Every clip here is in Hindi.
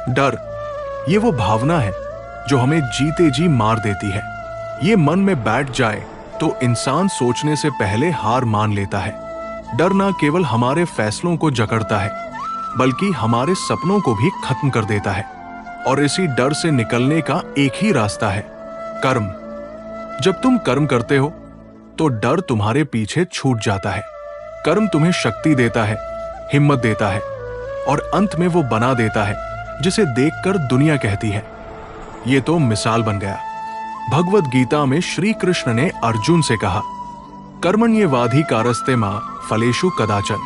डर, ये वो भावना है जो हमें जीते जी मार देती है। ये मन में बैठ जाए तो इंसान सोचने से पहले हार मान लेता है। डर ना केवल हमारे फैसलों को जकड़ता है, बल्कि हमारे सपनों को भी खत्म कर देता है। और इसी डर से निकलने का एक ही रास्ता है, कर्म। जब तुम कर्म करते हो तो डर तुम्हारे पीछे छूट जाता है। कर्म तुम्हें शक्ति देता है, हिम्मत देता है, और अंत में वो बना देता है जिसे देखकर दुनिया कहती है ये तो मिसाल बन गया। भगवद गीता में श्री कृष्ण ने अर्जुन से कहा, कर्मण्येवाधिकारस्ते मा फलेषु कदाचन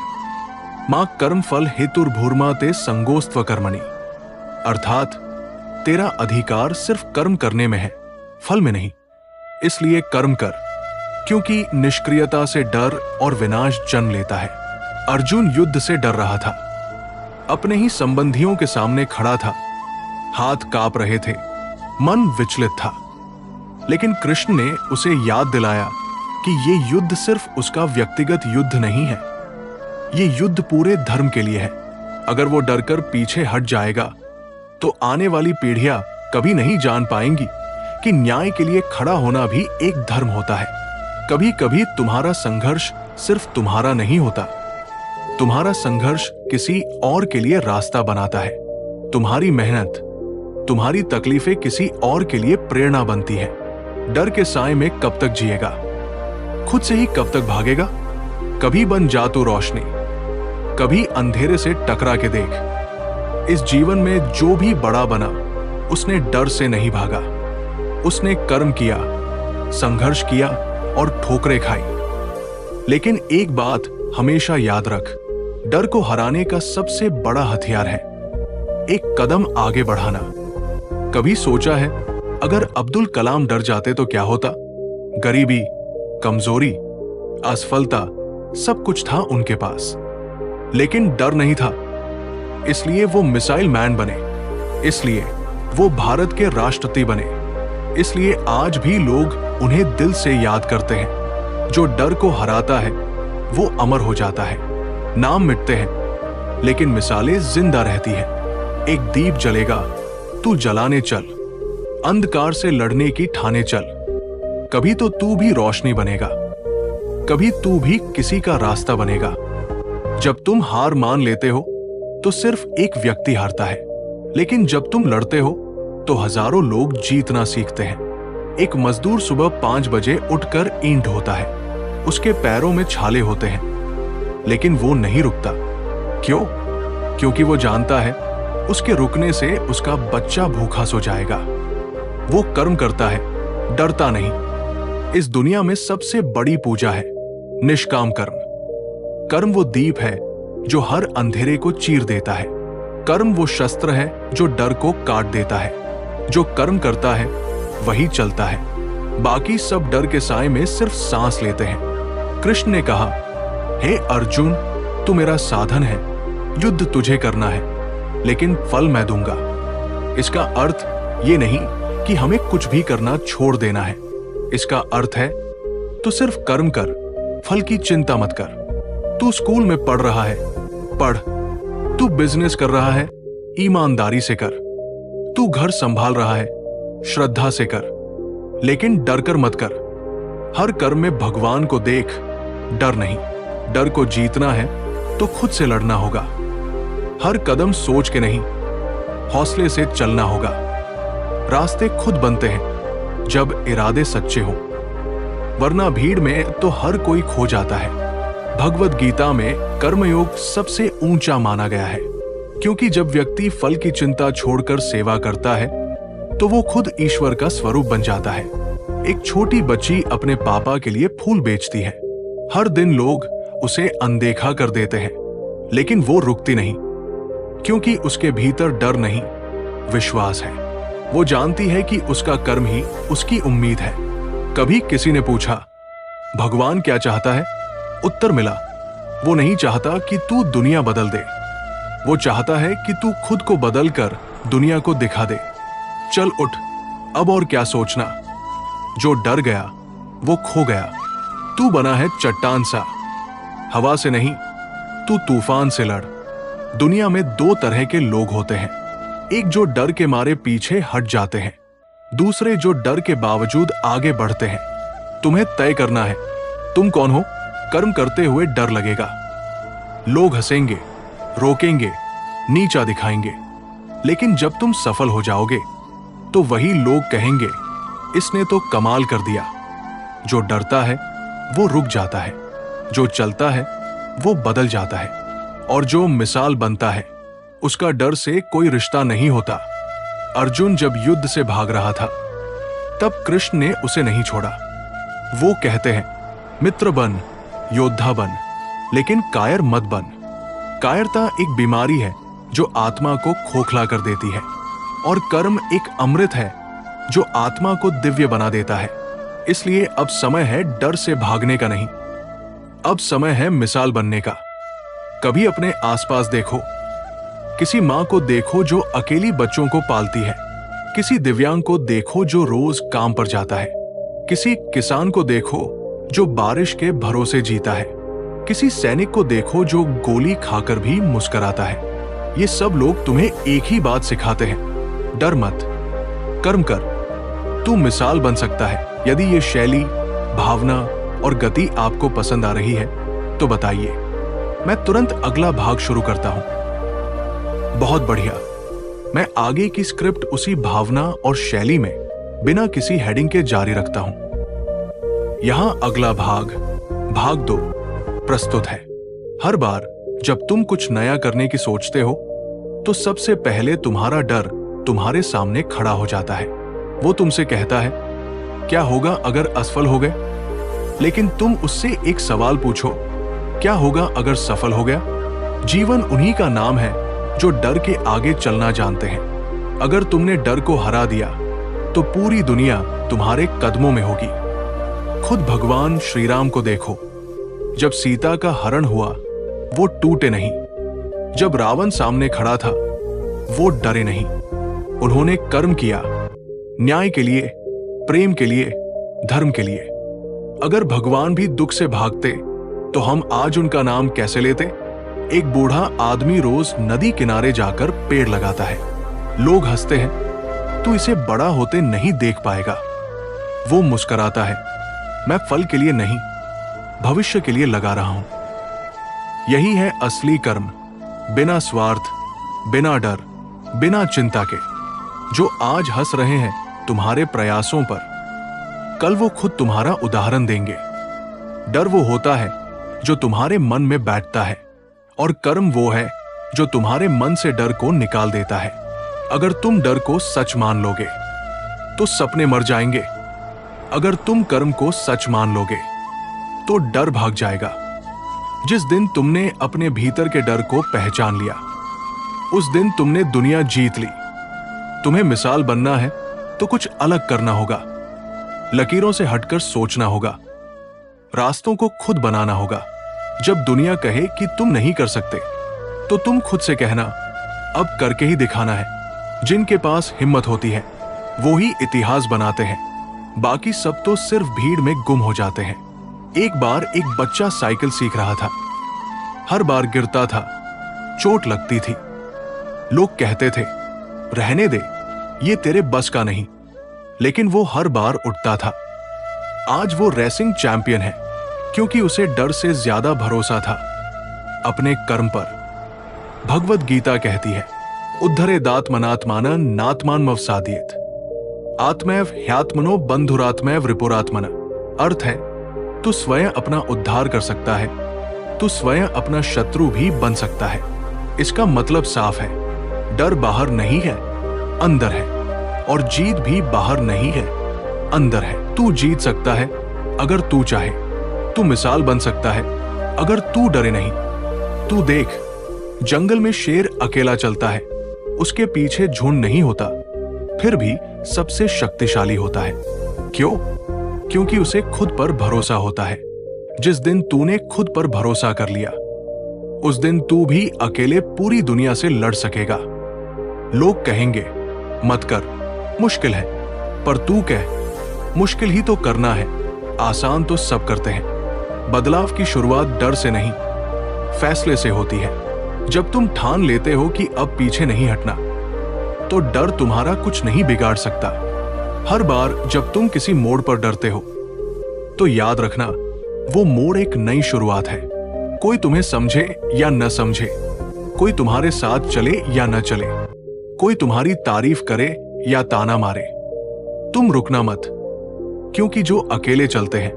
मां कर्म फल हेतुर्भूर्मा ते संगोस्त्व कर्मणि। अर्थात तेरा अधिकार सिर्फ कर्म करने में है, फल में नहीं। इसलिए कर्म कर, क्योंकि निष्क्रियता से डर और विनाश जन्म लेता है। अर्जुन युद्ध से डर रहा था, अपने ही संबंधियों के सामने खड़ा था, हाथ कांप रहे थे, मन विचलित था। लेकिन कृष्ण ने उसे याद दिलाया कि ये युद्ध सिर्फ उसका व्यक्तिगत युद्ध नहीं है, ये युद्ध पूरे धर्म के लिए है। अगर वो डरकर पीछे हट जाएगा तो आने वाली पीढ़ियां कभी नहीं जान पाएंगी कि न्याय के लिए खड़ा होना भी एक धर्म होता है। कभी कभी तुम्हारा संघर्ष सिर्फ तुम्हारा नहीं होता, तुम्हारा संघर्ष किसी और के लिए रास्ता बनाता है। तुम्हारी मेहनत, तुम्हारी तकलीफें किसी और के लिए प्रेरणा बनती है। डर के साए में कब तक जिएगा, खुद से ही कब तक भागेगा। कभी बन जा तू रोशनी, कभी अंधेरे से टकरा के देख। इस जीवन में जो भी बड़ा बना उसने डर से नहीं भागा, उसने कर्म किया, संघर्ष किया और ठोकरें खाई। लेकिन एक बात हमेशा याद रख, डर को हराने का सबसे बड़ा हथियार है एक कदम आगे बढ़ाना। कभी सोचा है अगर अब्दुल कलाम डर जाते तो क्या होता? गरीबी, कमजोरी, असफलता, सब कुछ था उनके पास, लेकिन डर नहीं था। इसलिए वो मिसाइल मैन बने, इसलिए वो भारत के राष्ट्रपति बने। इसलिए आज भी लोग उन्हें दिल से याद करते हैं। जो डर को हराता है वो अमर हो जाता है। नाम मिटते हैं लेकिन मिसालें जिंदा रहती हैं। एक दीप जलेगा, तू जलाने चल, अंधकार से लड़ने की ठाने चल। कभी तो तू भी रोशनी बनेगा, कभी तू भी किसी का रास्ता बनेगा। जब तुम हार मान लेते हो तो सिर्फ एक व्यक्ति हारता है, लेकिन जब तुम लड़ते हो तो हजारों लोग जीतना सीखते हैं। एक मजदूर सुबह 5 बजे उठकर ईंट ढोता है, उसके पैरों में छाले होते हैं, लेकिन वो नहीं रुकता। क्यों? क्योंकि वो जानता है उसके रुकने से उसका बच्चा भूखा सो जाएगा। वो कर्म करता है, डरता नहीं। इस दुनिया में सबसे बड़ी पूजा है निष्काम कर्म। कर्म वो दीप है जो हर अंधेरे को चीर देता है। कर्म वो शस्त्र है जो डर को काट देता है। जो कर्म करता है वही चलता है, बाकी सब डर के साए में सिर्फ सांस लेते हैं। कृष्ण ने कहा, हे अर्जुन, तू मेरा साधन है, युद्ध तुझे करना है, लेकिन फल मैं दूंगा। इसका अर्थ ये नहीं कि हमें कुछ भी करना छोड़ देना है। इसका अर्थ है तू सिर्फ कर्म कर, फल की चिंता मत कर। तू स्कूल में पढ़ रहा है, पढ़। तू बिजनेस कर रहा है, ईमानदारी से कर। तू घर संभाल रहा है, श्रद्धा से कर, लेकिन डर कर मत कर। हर कर्म में भगवान को देख, डर नहीं। डर को जीतना है तो खुद से लड़ना होगा। हर कदम सोच के नहीं, हौसले से चलना होगा। रास्ते खुद बनते हैं जब इरादे सच्चे हों, वरना भीड़ में तो हर कोई खो जाता है। भगवद गीता में कर्मयोग सबसे ऊंचा माना गया है, क्योंकि जब व्यक्ति फल की चिंता छोड़कर सेवा करता है तो वो खुद ईश्वर का स्वरूप बन जाता है। एक छोटी बच्ची अपने पापा के लिए फूल बेचती है। हर दिन लोग उसे अनदेखा कर देते हैं, लेकिन वो रुकती नहीं, क्योंकि उसके भीतर डर नहीं, विश्वास है। वो जानती है कि उसका कर्म ही उसकी उम्मीद है। कभी किसी ने पूछा, भगवान क्या चाहता है? उत्तर मिला, वो नहीं चाहता कि तू दुनिया बदल दे, वो चाहता है कि तू खुद को बदल कर दुनिया को दिखा दे। चल उठ, अब और क्या सोचना। जो डर गया वो खो गया। तू बना है चट्टान सा, हवा से नहीं, तू तूफान से लड़। दुनिया में 2 तरह के लोग होते हैं, एक जो डर के मारे पीछे हट जाते हैं, दूसरे जो डर के बावजूद आगे बढ़ते हैं। तुम्हें तय करना है तुम कौन हो। कर्म करते हुए डर लगेगा, लोग हंसेंगे, रोकेंगे, नीचा दिखाएंगे, लेकिन जब तुम सफल हो जाओगे तो वही लोग कहेंगे इसने तो कमाल कर दिया। जो डरता है वो रुक जाता है, जो चलता है वो बदल जाता है, और जो मिसाल बनता है उसका डर से कोई रिश्ता नहीं होता। अर्जुन जब युद्ध से भाग रहा था तब कृष्ण ने उसे नहीं छोड़ा। वो कहते हैं मित्र बन, योद्धा बन, लेकिन कायर मत बन। कायरता एक बीमारी है जो आत्मा को खोखला कर देती है, और कर्म एक अमृत है जो आत्मा को दिव्य बना देता है। इसलिए अब समय है डर से भागने का नहीं, अब समय है मिसाल बनने का। कभी अपने आसपास देखो, किसी मां को देखो जो अकेली बच्चों को पालती है, किसी दिव्यांग को देखो जो रोज काम पर जाता है, किसी किसान को देखो जो बारिश के भरोसे जीता है, किसी सैनिक को देखो जो गोली खाकर भी मुस्कुराता है। ये सब लोग तुम्हें एक ही बात सिखाते हैं, डर मत, कर्म कर। तू मिसाल बन सकता है। यदि ये शैली, भावना और गति आपको पसंद आ रही है तो बताइए, मैं तुरंत अगला भाग शुरू करता हूं। बहुत बढ़िया, मैं आगे की स्क्रिप्ट उसी भावना और शैली में बिना किसी हेडिंग के जारी रखता हूं। यहां अगला भाग, भाग 2 प्रस्तुत है। हर बार जब तुम कुछ नया करने की सोचते हो तो सबसे पहले तुम्हारा डर तुम्हारे सामने खड़ा हो जाता है। वो तुमसे कहता है क्या होगा अगर असफल हो गए, लेकिन तुम उससे एक सवाल पूछो, क्या होगा अगर सफल हो गया। जीवन उन्हीं का नाम है जो डर के आगे चलना जानते हैं। अगर तुमने डर को हरा दिया तो पूरी दुनिया तुम्हारे कदमों में होगी। खुद भगवान श्री राम को देखो, जब सीता का हरण हुआ वो टूटे नहीं, जब रावण सामने खड़ा था वो डरे नहीं। उन्होंने कर्म किया, न्याय के लिए, प्रेम के लिए, धर्म के लिए। अगर भगवान भी दुख से भागते तो हम आज उनका नाम कैसे लेते। एक बूढ़ा आदमी रोज नदी किनारे जाकर पेड़ लगाता है। लोग हंसते हैं, तू इसे बड़ा होते नहीं देख पाएगा। वो मुस्कुराता है, मैं फल के लिए नहीं, भविष्य के लिए लगा रहा हूं। यही है असली कर्म, बिना स्वार्थ, बिना डर, बिना चिंता के। जो आज हंस रहे हैं तुम्हारे प्रयासों पर, कल वो खुद तुम्हारा उदाहरण देंगे। डर वो होता है जो तुम्हारे मन में बैठता है, और कर्म वो है जो तुम्हारे मन से डर को निकाल देता है। अगर तुम डर को सच मान लोगे तो सपने मर जाएंगे। अगर तुम कर्म को सच मान लोगे तो डर भाग जाएगा। जिस दिन तुमने अपने भीतर के डर को पहचान लिया, उस दिन तुमने दुनिया जीत ली। तुम्हें मिसाल बनना है तो कुछ अलग करना होगा, लकीरों से हटकर सोचना होगा, रास्तों को खुद बनाना होगा। जब दुनिया कहे कि तुम नहीं कर सकते तो तुम खुद से कहना अब करके ही दिखाना है। जिनके पास हिम्मत होती है वो ही इतिहास बनाते हैं, बाकी सब तो सिर्फ भीड़ में गुम हो जाते हैं। एक बार एक बच्चा साइकिल सीख रहा था। हर बार गिरता था, चोट लगती थी। लोग कहते थे रहने दे, ये तेरे बस का नहीं, लेकिन वो हर बार उठता था। आज वो रेसिंग चैंपियन है क्योंकि उसे डर से ज्यादा भरोसा था अपने कर्म पर। भगवद गीता कहती है उद्धरेदात्मनात्मानं नात्मान मवसादयेत, आत्मैव ह्यात्मनो बंधुरात्मैव रिपुरात्मन। अर्थ है तू स्वयं अपना उद्धार कर सकता है, तू स्वयं अपना शत्रु भी बन सकता है। इसका मतलब साफ है, डर बाहर नहीं है, अंदर है, और जीत भी बाहर नहीं है, अंदर है। तू जीत सकता है अगर तू चाहे, तू मिसाल बन सकता है अगर तू डरे नहीं। तू देख, जंगल में शेर अकेला चलता है, उसके पीछे झुंड नहीं होता, फिर भी सबसे शक्तिशाली होता है। क्यों? क्योंकि उसे खुद पर भरोसा होता है। जिस दिन तूने खुद पर भरोसा कर लिया, उस दिन तू भी अकेले पूरी दुनिया से लड़ सकेगा। लोग कहेंगे मत कर, मुश्किल है, पर तू कह मुश्किल ही तो करना है, आसान तो सब करते हैं। बदलाव की शुरुआत डर से नहीं, फैसले से होती है। जब तुम ठान लेते हो कि अब पीछे नहीं हटना, तो डर तुम्हारा कुछ नहीं बिगाड़ सकता। हर बार जब तुम किसी मोड़ पर डरते हो तो याद रखना, वो मोड़ एक नई शुरुआत है। कोई तुम्हें समझे या न समझे, कोई तुम्हारे साथ चले या न चले, कोई तुम्हारी तारीफ करे या ताना मारे, तुम रुकना मत, क्योंकि जो अकेले चलते हैं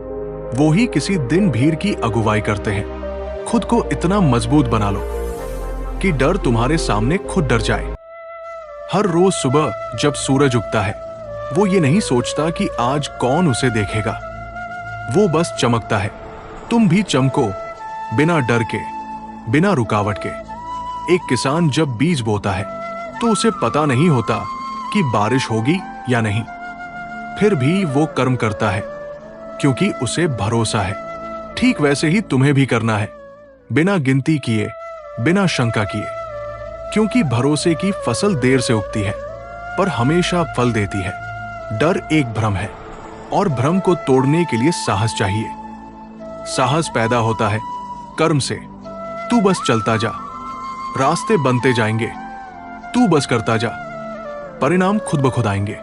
वो ही किसी दिन भीड़ की अगुवाई करते हैं। खुद को इतना मजबूत बना लो कि डर तुम्हारे सामने खुद डर जाए। हर रोज सुबह जब सूरज उगता है, वो ये नहीं सोचता कि आज कौन उसे देखेगा, वो बस चमकता है। तुम भी चमको, बिना डर के, बिना रुकावट के। एक किसान जब बीज बोता है तो उसे पता नहीं होता कि बारिश होगी या नहीं, फिर भी वो कर्म करता है क्योंकि उसे भरोसा है। ठीक वैसे ही तुम्हें भी करना है, बिना गिनती किए, बिना शंका किए, क्योंकि भरोसे की फसल देर से उगती है पर हमेशा फल देती है। डर एक भ्रम है और भ्रम को तोड़ने के लिए साहस चाहिए। साहस पैदा होता है कर्म से। तू बस चलता जा, रास्ते बनते जाएंगे, तू बस करता जा, परिणाम खुद ब खुद आएंगे।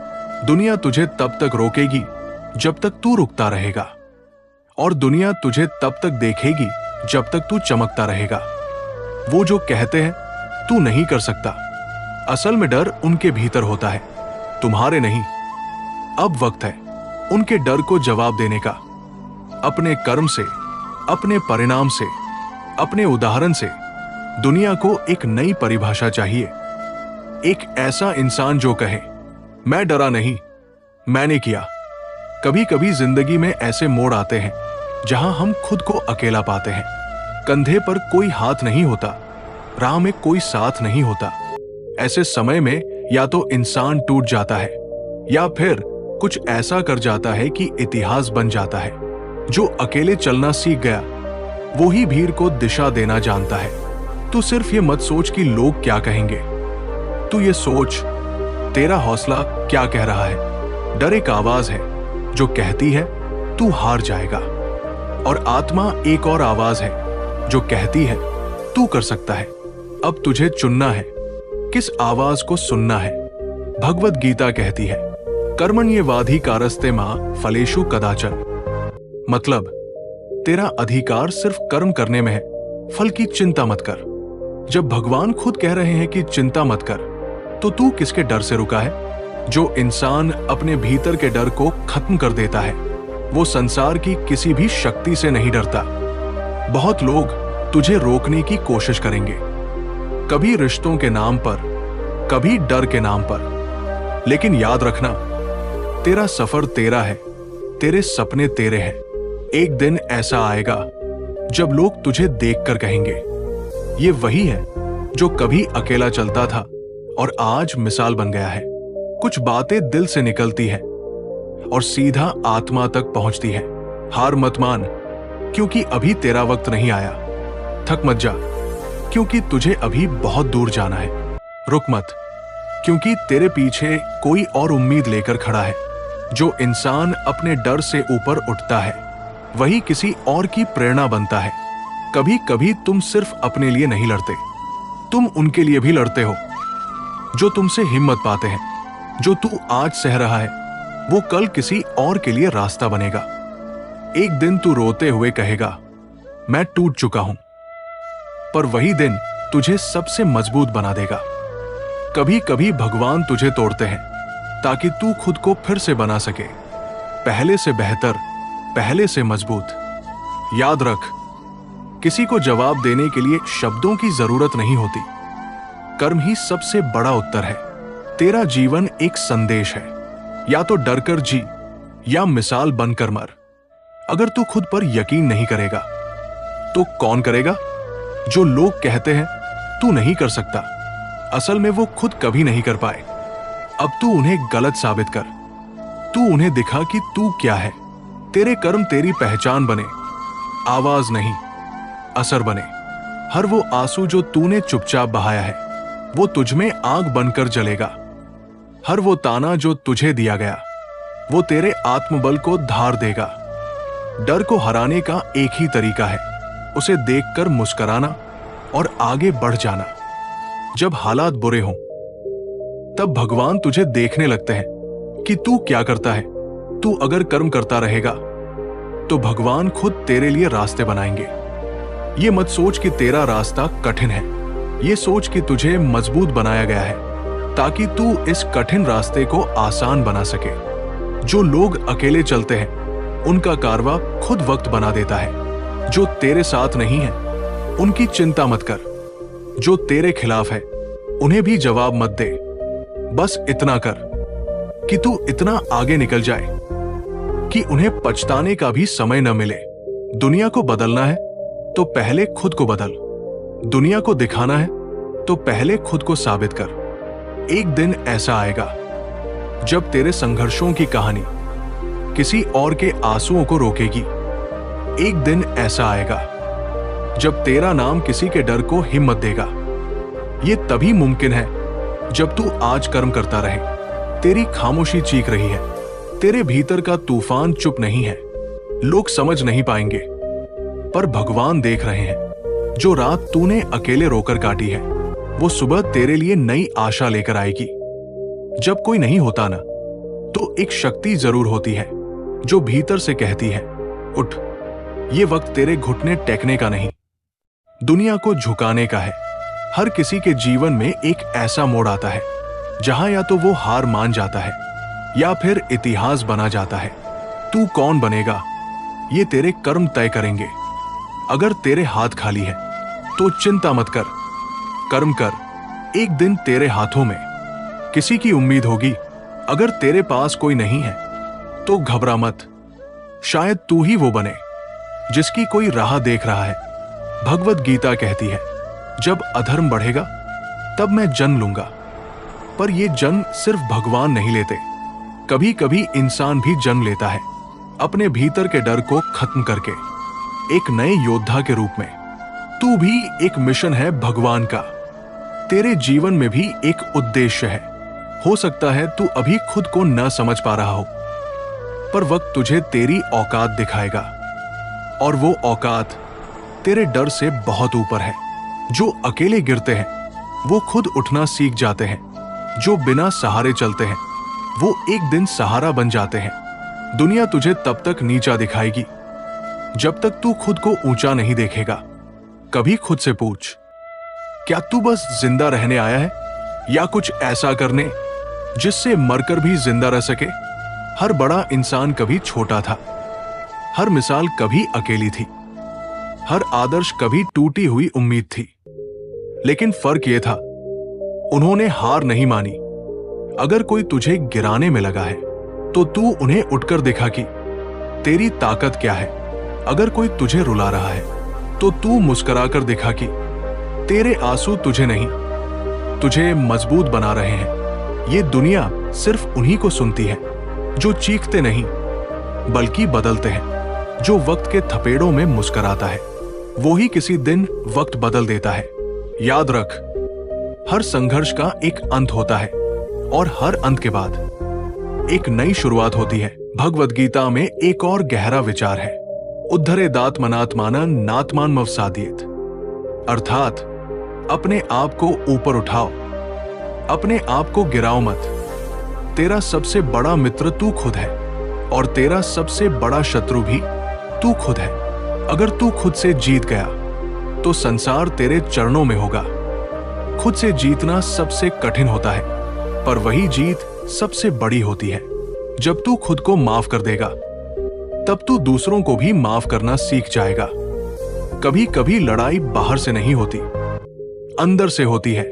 दुनिया तुझे तब तक रोकेगी जब तक तू रुकता रहेगा, और दुनिया तुझे तब तक देखेगी जब तक तू चमकता रहेगा। वो जो कहते हैं तू नहीं कर सकता, असल में डर उनके भीतर होता है, तुम्हारे नहीं। अब वक्त है उनके डर को जवाब देने का। अपने कर्म से, अपने परिणाम से, अपने उदाहरण से दुनिया को एक नई परिभाषा चाहिए। एक ऐसा इंसान जो कहे, मैं डरा नहीं, मैंने किया। कभी कभी जिंदगी में ऐसे मोड़ आते हैं जहां हम खुद को अकेला पाते हैं। कंधे पर कोई हाथ नहीं होता, राह में कोई साथ नहीं होता। ऐसे समय में या तो इंसान टूट जाता है या फिर कुछ ऐसा कर जाता है कि इतिहास बन जाता है। जो अकेले चलना सीख गया वो ही भीड़ को दिशा देना जानता है। तू सिर्फ ये मत सोच कि लोग क्या कहेंगे, तू ये सोच तेरा हौसला क्या कह रहा है। डर एक आवाज है जो कहती है तू हार जाएगा, और आत्मा एक और आवाज है जो कहती है तू कर सकता है। अब तुझे चुनना है किस आवाज को सुनना है। भगवत गीता कहती है, कर्मण्येवाधिकारस्ते मा फलेषु कदाचन। मतलब तेरा अधिकार सिर्फ कर्म करने में है, फल की चिंता मत कर। जब भगवान खुद कह रहे हैं कि चिंता मत कर, तो तू किसके डर से रुका है? जो इंसान अपने भीतर के डर को खत्म कर देता है वो संसार की किसी भी शक्ति से नहीं डरता। बहुत लोग तुझे रोकने की कोशिश करेंगे, कभी रिश्तों के नाम पर, कभी डर के नाम पर, लेकिन याद रखना, तेरा सफर तेरा है, तेरे सपने तेरे हैं। एक दिन ऐसा आएगा जब लोग तुझे देखकर कहेंगे, ये वही है जो कभी अकेला चलता था और आज मिसाल बन गया है। कुछ बातें दिल से निकलती है और सीधा आत्मा तक पहुंचती है। हार मत मान, क्योंकि अभी तेरा वक्त नहीं आया। थक मत जा, क्योंकि तुझे अभी बहुत दूर जाना है। रुक मत, क्योंकि तेरे पीछे कोई और उम्मीद लेकर खड़ा है। जो इंसान अपने डर से ऊपर उठता है वही किसी और की प्रेरणा बनता है। कभी कभी तुम सिर्फ अपने लिए नहीं लड़ते, तुम उनके लिए भी लड़ते हो जो तुमसे हिम्मत पाते हैं। जो तू आज सह रहा है वो कल किसी और के लिए रास्ता बनेगा। एक दिन तू रोते हुए कहेगा, मैं टूट चुका हूं, पर वही दिन तुझे सबसे मजबूत बना देगा। कभी कभी भगवान तुझे तोड़ते हैं ताकि तू खुद को फिर से बना सके, पहले से बेहतर, पहले से मजबूत। याद रख, किसी को जवाब देने के लिए शब्दों की जरूरत नहीं होती, कर्म ही सबसे बड़ा उत्तर है। तेरा जीवन एक संदेश है, या तो डरकर जी या मिसाल बनकर मर। अगर तू खुद पर यकीन नहीं करेगा तो कौन करेगा? जो लोग कहते हैं तू नहीं कर सकता, असल में वो खुद कभी नहीं कर पाए। अब तू उन्हें गलत साबित कर, तू उन्हें दिखा कि तू क्या है। तेरे कर्म तेरी पहचान बने, आवाज नहीं असर बने। हर वो आंसू जो तूने चुपचाप बहाया है वो तुझमें आग बनकर जलेगा। हर वो ताना जो तुझे दिया गया वो तेरे आत्मबल को धार देगा। डर को हराने का एक ही तरीका है, उसे देखकर मुस्कुराना और आगे बढ़ जाना। जब हालात बुरे हों तब भगवान तुझे देखने लगते हैं कि तू क्या करता है। तू अगर कर्म करता रहेगा तो भगवान खुद तेरे लिए रास्ते बनाएंगे। ये मत सोच कि तेरा रास्ता कठिन है, ये सोच कि तुझे मजबूत बनाया गया है ताकि तू इस कठिन रास्ते को आसान बना सके। जो लोग अकेले चलते हैं उनका कारवा खुद वक्त बना देता है। जो तेरे साथ नहीं है उनकी चिंता मत कर, जो तेरे खिलाफ है उन्हें भी जवाब मत दे। बस इतना कर कि तू इतना आगे निकल जाए कि उन्हें पछताने का भी समय न मिले। दुनिया को बदलना है तो पहले खुद को बदल, दुनिया को दिखाना है तो पहले खुद को साबित कर। एक दिन ऐसा आएगा जब तेरे संघर्षों की कहानी किसी और के आंसुओं को रोकेगी। एक दिन ऐसा आएगा जब तेरा नाम किसी के डर को हिम्मत देगा। यह तभी मुमकिन है जब तू आज कर्म करता रहे। तेरी खामोशी चीख रही है, तेरे भीतर का तूफान चुप नहीं है। लोग समझ नहीं पाएंगे पर भगवान देख रहे हैं। जो रात तूने अकेले रोकर काटी है वो सुबह तेरे लिए नई आशा लेकर आएगी। जब कोई नहीं होता ना तो एक शक्ति जरूर होती है जो भीतर से कहती है, उठ। ये वक्त तेरे घुटने टेकने का नहीं, दुनिया को झुकाने का है। हर किसी के जीवन में एक ऐसा मोड़ आता है जहां या तो वो हार मान जाता है या फिर इतिहास बना जाता है। तू कौन बनेगा ये तेरे कर्म तय करेंगे। अगर तेरे हाथ खाली है तो चिंता मत कर, कर्म कर। एक दिन तेरे हाथों में किसी की उम्मीद होगी। अगर तेरे पास कोई नहीं है तो घबरा मत, शायद तू ही वो बने जिसकी कोई राह देख रहा है। भगवत गीता कहती है, जब अधर्म बढ़ेगा तब मैं जन्म लूंगा। पर यह जन्म सिर्फ भगवान नहीं लेते, कभी कभी इंसान भी जन्म लेता है अपने भीतर के डर को खत्म करके, एक नए योद्धा के रूप में। तू भी एक मिशन है भगवान का। तेरे जीवन में भी एक उद्देश्य है। हो सकता है तू अभी खुद को न समझ पा रहा हो, पर वक्त तुझे तेरी औकात दिखाएगा। और वो औकात तेरे डर से बहुत ऊपर है। जो अकेले गिरते हैं वो खुद उठना सीख जाते हैं। जो बिना सहारे चलते हैं वो एक दिन सहारा बन जाते हैं। दुनिया तुझे तब तक नीचा दिखाएगी जब तक तू खुद को ऊंचा नहीं देखेगा। कभी खुद से पूछ, क्या तू बस जिंदा रहने आया है या कुछ ऐसा करने जिससे मरकर भी जिंदा रह सके। हर बड़ा इंसान कभी छोटा था, हर मिसाल कभी अकेली थी, हर आदर्श कभी टूटी हुई उम्मीद थी। लेकिन फर्क यह था, उन्होंने हार नहीं मानी। अगर कोई तुझे गिराने में लगा है तो तू उन्हें उठकर दिखा कि तेरी ताकत क्या है। अगर कोई तुझे रुला रहा है तो तू मुस्कुराकर दिखा कि तेरे आंसू तुझे नहीं, तुझे मजबूत बना रहे हैं। ये दुनिया सिर्फ उन्हीं को सुनती है जो चीखते नहीं बल्कि बदलते हैं। जो वक्त के थपेड़ों में मुस्कुराता है वो ही किसी दिन वक्त बदल देता है। याद रख, हर संघर्ष का एक अंत होता है और हर अंत के बाद एक नई शुरुआत होती है। भगवत गीता में एक और गहरा विचार है, उद्धरेदात्मनात्मानं नात्मानमवसादयेत्। अर्थात अपने आप को ऊपर उठाओ, अपने आप को गिराओ मत। तेरा सबसे बड़ा मित्र तू खुद है और तेरा सबसे बड़ा शत्रु भी तू खुद है। अगर तू खुद से जीत गया तो संसार तेरे चरणों में होगा। खुद से जीतना सबसे कठिन होता है, पर वही जीत सबसे बड़ी होती है। जब तू खुद को माफ कर देगा तब तू दूसरों को भी माफ करना सीख जाएगा। कभी कभी लड़ाई बाहर से नहीं होती, अंदर से होती है,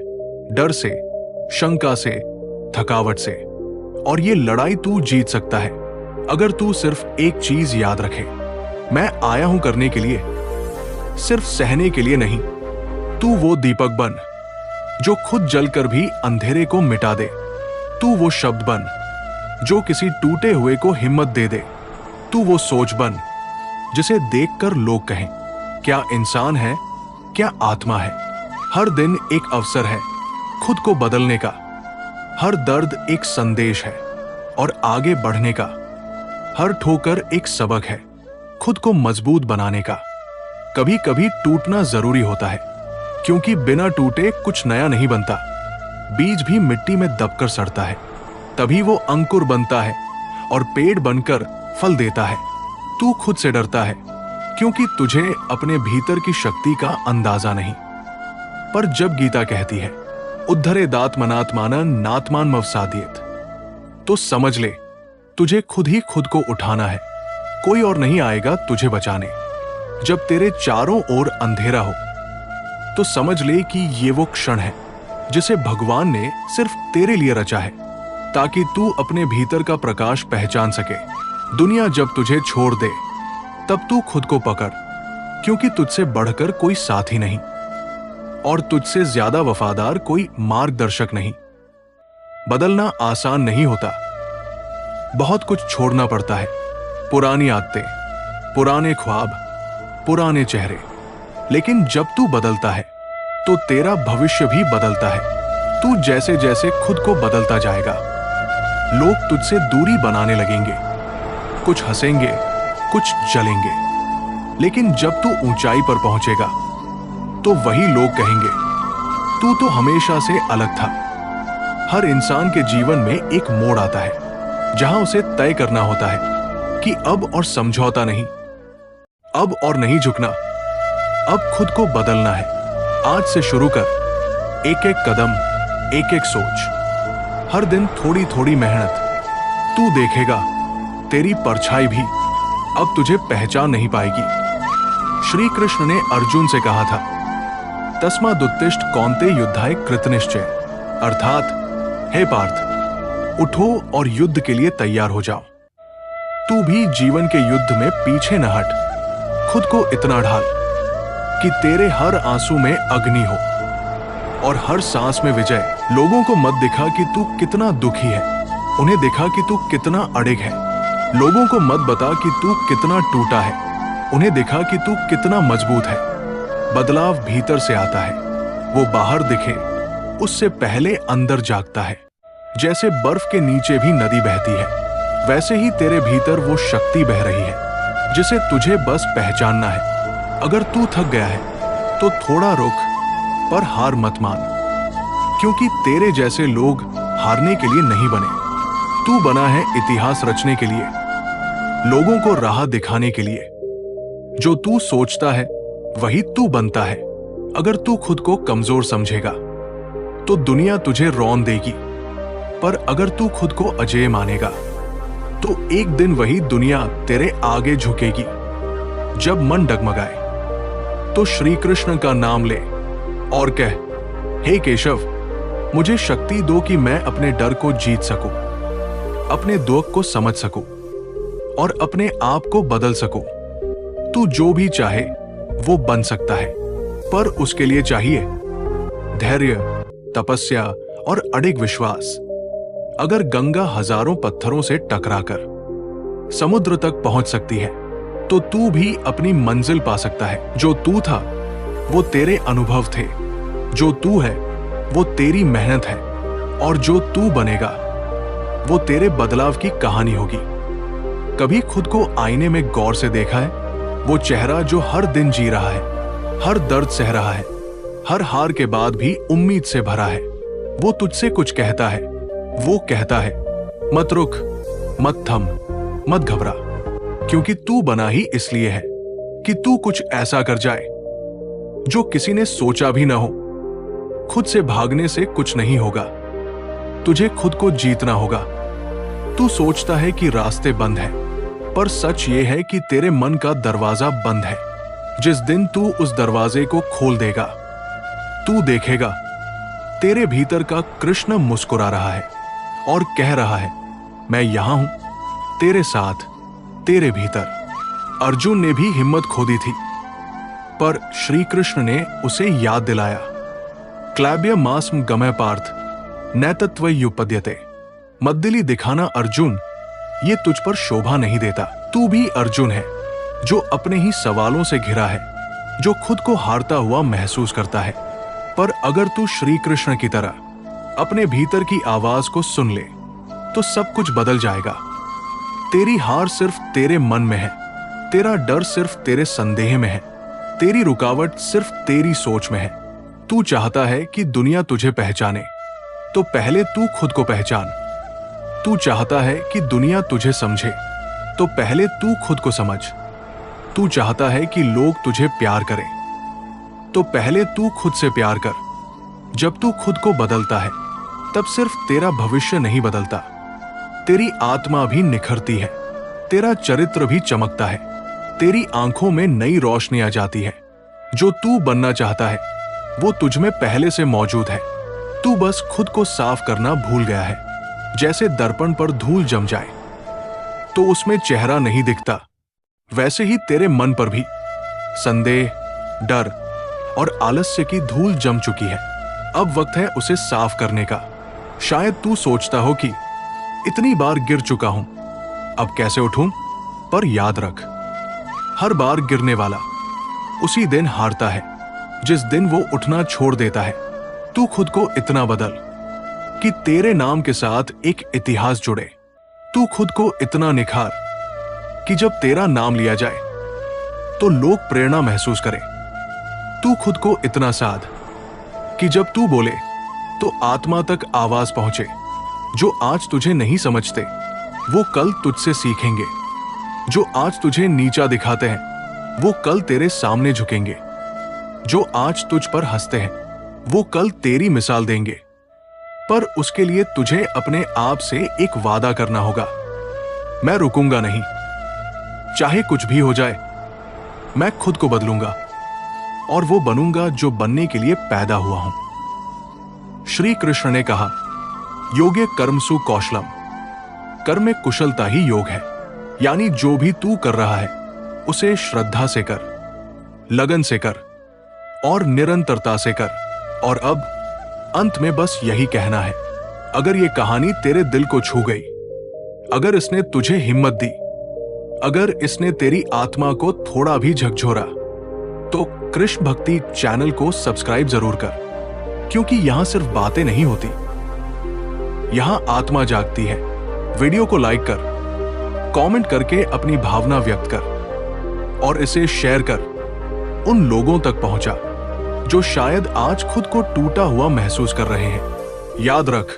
डर से, शंका से, थकावट से। और ये लड़ाई तू जीत सकता है अगर तू सिर्फ एक चीज याद रखे, मैं आया हूं करने के लिए, सिर्फ सहने के लिए नहीं। तू वो दीपक बन जो खुद जलकर भी अंधेरे को मिटा दे। तू वो शब्द बन जो किसी टूटे हुए को हिम्मत दे दे। तू वो सोच बन जिसे देखकर लोग कहें, क्या इंसान है, क्या आत्मा है। हर दिन एक अवसर है खुद को बदलने का, हर दर्द एक संदेश है और आगे बढ़ने का। हर ठोकर एक सबक है खुद को मजबूत बनाने का। कभी कभी टूटना जरूरी होता है क्योंकि बिना टूटे कुछ नया नहीं बनता। बीज भी मिट्टी में दबकर सड़ता है, तभी वो अंकुर बनता है और पेड़ बनकर फल देता है। तू खुद से डरता है क्योंकि तुझे अपने भीतर की शक्ति का अंदाजा नहीं। पर जब गीता कहती है उद्धरेदात्मनात्मानं नात्मान मवसादयेत, तो समझ ले तुझे खुद ही खुद को उठाना है, कोई और नहीं आएगा तुझे बचाने। जब तेरे चारों ओर अंधेरा हो तो समझ ले कि ये वो क्षण है जिसे भगवान ने सिर्फ तेरे लिए रचा है, ताकि तू अपने भीतर का प्रकाश पहचान सके। दुनिया जब तुझे छोड़ दे तब तू खुद को पकड़, क्योंकि तुझसे बढ़कर कोई साथी नहीं और तुझसे ज्यादा वफादार कोई मार्गदर्शक नहीं। बदलना आसान नहीं होता, बहुत कुछ छोड़ना पड़ता है, पुरानी आदतें, पुराने ख्वाब, पुराने चेहरे। लेकिन जब तू बदलता है तो तेरा भविष्य भी बदलता है। तू जैसे जैसे खुद को बदलता जाएगा, लोग तुझसे दूरी बनाने लगेंगे, कुछ हंसेंगे, कुछ जलेंगे, लेकिन जब तू ऊंचाई पर पहुंचेगा तो वही लोग कहेंगे तू तो हमेशा से अलग था। हर इंसान के जीवन में एक मोड़ आता है जहां उसे तय करना होता है कि अब और समझौता नहीं, अब और नहीं झुकना, अब खुद को बदलना है। आज से शुरू कर, एक एक कदम, एक एक सोच, हर दिन थोड़ी थोड़ी मेहनत। तू देखेगा तेरी परछाई भी अब तुझे पहचान नहीं पाएगी। श्री कृष्ण ने अर्जुन से कहा था तस्मादुत्तिष्ठ कौन्तेय युद्धाय कृतनिश्चय, अर्थात हे पार्थ, उठो और युद्ध के लिए तैयार हो जाओ। तू भी जीवन के युद्ध में पीछे न हट, खुद को इतना ढाल कि तेरे हर आंसू में अग्नि हो और हर सांस में विजय। लोगों को मत दिखा कि तू कितना दुखी है, उन्हें दिखा कि तू कितना अड़िग है। लोगों को मत बता कि तू कितना टूटा है, उन्हें दिखा कि तू कितना मजबूत है। बदलाव भीतर से आता है, वो बाहर दिखे उससे पहले अंदर जागता है। जैसे बर्फ के नीचे भी नदी बहती है, वैसे ही तेरे भीतर वो शक्ति बह रही है जिसे तुझे बस पहचानना है। अगर तू थक गया है तो थोड़ा रुक, पर हार मत मान, क्योंकि तेरे जैसे लोग हारने के लिए नहीं बने। तू बना है इतिहास रचने के लिए, लोगों को राह दिखाने के लिए। जो तू सोचता है वही तू बनता है। अगर तू खुद को कमजोर समझेगा तो दुनिया तुझे रौंद देगी, पर अगर तू खुद को अजेय मानेगा तो एक दिन वही दुनिया तेरे आगे झुकेगी। जब मन डगमगाए तो श्री कृष्ण का नाम ले और कह, हे केशव, मुझे शक्ति दो कि मैं अपने डर को जीत सकूं, अपने दुख को समझ सकूं और अपने आप को बदल सकूं। तू जो भी चाहे वो बन सकता है, पर उसके लिए चाहिए धैर्य, तपस्या और अडिग विश्वास। अगर गंगा हजारों पत्थरों से टकराकर समुद्र तक पहुंच सकती है तो तू भी अपनी मंजिल पा सकता है। जो तू था वो तेरे अनुभव थे, जो तू है वो तेरी मेहनत है, और जो तू बनेगा वो तेरे बदलाव की कहानी होगी। कभी खुद को आईने में गौर से देखा है? वो चेहरा जो हर दिन जी रहा है, हर दर्द सह रहा है, हर हार के बाद भी उम्मीद से भरा है। वो तुझसे कुछ कहता है, वो कहता है मत रुक, मत थम, मत घबरा, क्योंकि तू बना ही इसलिए है कि तू कुछ ऐसा कर जाए जो किसी ने सोचा भी ना हो। खुद से भागने से कुछ नहीं होगा, तुझे खुद को जीतना होगा। तू सोचता है कि रास्ते बंद हैं, पर सच ये है कि तेरे मन का दरवाजा बंद है। जिस दिन तू उस दरवाजे को खोल देगा, तू देखेगा तेरे भीतर का कृष्ण मुस्कुरा रहा है और कह रहा है, मैं यहां हूं, तेरे साथ, तेरे भीतर। अर्जुन ने भी हिम्मत खो दी थी, पर श्री कृष्ण ने उसे याद दिलाया, क्लैब्य मास्म गमय पार्थ नैतत्वयुपद्यते। मद्दिली दिखाना अर्जुन, ये तुझ पर शोभा नहीं देता। तू भी अर्जुन है जो अपने ही सवालों से घिरा है, जो खुद को हारता हुआ महसूस करता है। पर अगर तू श्री कृष्ण की तरह अपने भीतर की आवाज को सुन ले तो सब कुछ बदल जाएगा। तेरी हार सिर्फ तेरे मन में है, तेरा डर सिर्फ तेरे संदेह में है, तेरी रुकावट सिर्फ तेरी सोच में है। तू चाहता है कि दुनिया तुझे पहचाने, तो पहले तू खुद को पहचान। तू चाहता है कि दुनिया तुझे समझे, तो पहले तू खुद को समझ। तू चाहता है कि लोग तुझे प्यार करें, तो पहले तू खुद से प्यार कर। जब तू खुद को बदलता है, तब सिर्फ तेरा भविष्य नहीं बदलता, तेरी आत्मा भी निखरती है, तेरा चरित्र भी चमकता है, तेरी आंखों में नई रोशनी आ जाती है। जो तू बनना चाहता है वो तुझ में पहले से मौजूद है। तू बस खुद को साफ करना भूल गया है। जैसे दर्पण पर धूल जम जाए तो उसमें चेहरा नहीं दिखता, वैसे ही तेरे मन पर भी संदेह, डर और आलस्य की धूल जम चुकी है। अब वक्त है उसे साफ करने का। शायद तू सोचता हो कि इतनी बार गिर चुका हूं, अब कैसे उठूं? पर याद रख, हर बार गिरने वाला उसी दिन हारता है, जिस दिन वो उठना छोड़ देता है। तू खुद को इतना बदल कि तेरे नाम के साथ एक इतिहास जुड़े। तू खुद को इतना निखार कि जब तेरा नाम लिया जाए तो लोग प्रेरणा महसूस करें। तू खुद को इतना साध कि जब तू बोले तो आत्मा तक आवाज पहुंचे। जो आज तुझे नहीं समझते वो कल तुझसे सीखेंगे। जो आज तुझे नीचा दिखाते हैं वो कल तेरे सामने झुकेंगे। जो आज तुझ पर हंसते हैं वो कल तेरी मिसाल देंगे। पर उसके लिए तुझे अपने आप से एक वादा करना होगा। मैं रुकूंगा नहीं, चाहे कुछ भी हो जाए। मैं खुद को बदलूंगा और वो बनूंगा जो बनने के लिए पैदा हुआ हूं। श्री कृष्ण ने कहा, योगे कर्मसु कौशलम। कर्म में कुशलता ही योग है। यानी जो भी तू कर रहा है उसे श्रद्धा से कर, लगन से कर और निरंतरता से कर। और अब अंत में बस यही कहना है, अगर ये कहानी तेरे दिल को छू गई, अगर इसने तुझे हिम्मत दी, अगर इसने तेरी आत्मा को थोड़ा भी झकझोरा, तो कृष्ण भक्ति चैनल को सब्सक्राइब जरूर कर। क्योंकि यहां सिर्फ बातें नहीं होती, यहां आत्मा जागती है। वीडियो को लाइक कर, कमेंट करके अपनी भावना व्यक्त कर और इसे शेयर कर उन लोगों तक पहुंचा जो शायद आज खुद को टूटा हुआ महसूस कर रहे हैं। याद रख,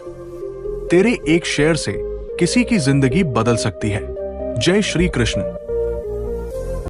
तेरे एक शेयर से किसी की जिंदगी बदल सकती है। जय श्री कृष्ण।